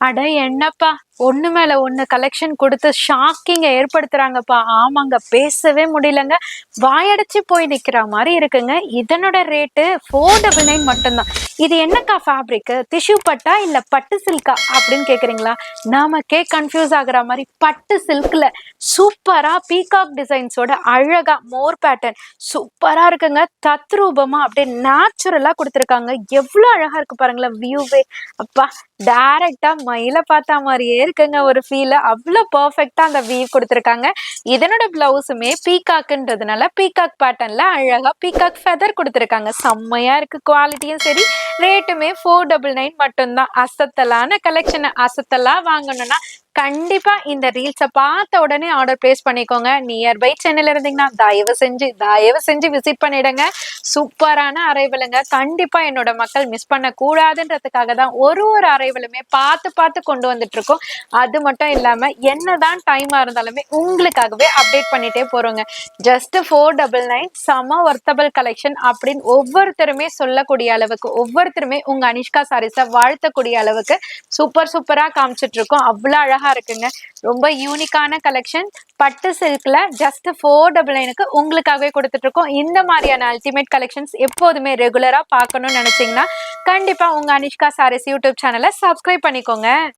அட என்னப்பா! ஒண்ணு மேல ஒண்ணு கலெக்ஷன் குடுத்து ஷாக்கிங்க ஏற்படுத்துறாங்கப்பா. ஆமாங்க. பேசவே முடியலங்க. வாயடைச்சு போய் நிக்கிற மாரி இருக்குங்க. இதனோட ரேட்டு 499 மட்டும் தான். இது என்னக்கா ஃபேப்ரிக்கு? டிஷ்யூ பட்டா? இல்ல பட்டு சில்கா? அப்படின்னு கேட்கிறீங்களா? நமக்கே கன்ஃப்யூஸ் ஆகுற மாரி பட்டு சில்க்ல சூப்பரா பீகாக் டிசைன்ஸோட அழகா மோர் பேட்டர்ன் சூப்பரா இருக்குங்க. தத்ரூபமா அப்படியே நேச்சுரலா குடுத்துருக்காங்க. எவ்ளோ அழகா இருக்கு பாருங்களேன் வியூவே. அப்பா! டைரக்ட்டா மயில பாத்தா மாரியே இருக்குங்க ஒரு ஃபீல். அவ்ளோ பெர்ஃபெக்ட்டா அந்த வீவ் குடுத்துருக்காங்க. இதனோட பிளவுஸுமே பீகாக்ன்றதுனால பீகாக் பேட்டர்ன்ல அழகா பீகாக் ஃபெதர் குடுத்துருக்காங்க. செம்மையா இருக்கு குவாலிட்டியும் சரி, ரேட்டுமே 499 மட்டும் தான். அசத்தலான கலெக்ஷன அசத்தலா வாங்கணும்னா, கண்டிப்பா இந்த ரீல்ஸ பார்த்த உடனே ஆர்டர் பிளேஸ் பண்ணிக்கோங்க. நியர்பை சென்னையில இருந்தீங்கன்னா, தயவு செஞ்சு விசிட் பண்ணிடுங்க. சூப்பரான அரைவலுங்க. கண்டிப்பா என்னோட மக்கள் மிஸ் பண்ணக்கூடாதுன்றதுக்காக தான் ஒரு அரைவலுமே பார்த்து பார்த்து கொண்டு வந்துட்டுருக்கோம். அது மட்டும் இல்லாம என்னதான் டைமா இருந்தாலுமே உங்களுக்காகவே அப்டேட் பண்ணிட்டே போறோங்க. ஜஸ்ட் 499 செம வொர்த்தபிள் கலெக்ஷன் அப்படின்னு ஒவ்வொருத்தருமே சொல்லக்கூடிய அளவுக்கு, ஒவ்வொருத்தருமே உங்க அனிஷ்கா சாரீஸ வாழ்த்தக்கூடிய அளவுக்கு சூப்பரா காமிச்சிட்டு இருக்கோம். அவ்வளோ அழகா இருக்குங்க. ரொம்ப யூனிக்கான கலெக்ஷன். பட்டு சில்க்ல ஜஸ்ட் 499க்கு உங்களுக்காகவே குடுத்துட்டு இருக்கோம். இந்த மாதிரியான அல்டிமேட் கலெக்ஷன்ஸ் எப்போதுமே ரெகுலரா பார்க்கணும்னு நினைச்சீங்கன்னா, கண்டிப்பா உங்க அனிஷ்கா சாரீஸ் யூடியூப் சேனலை சப்ஸ்கிரைப் பண்ணிக்கோங்க.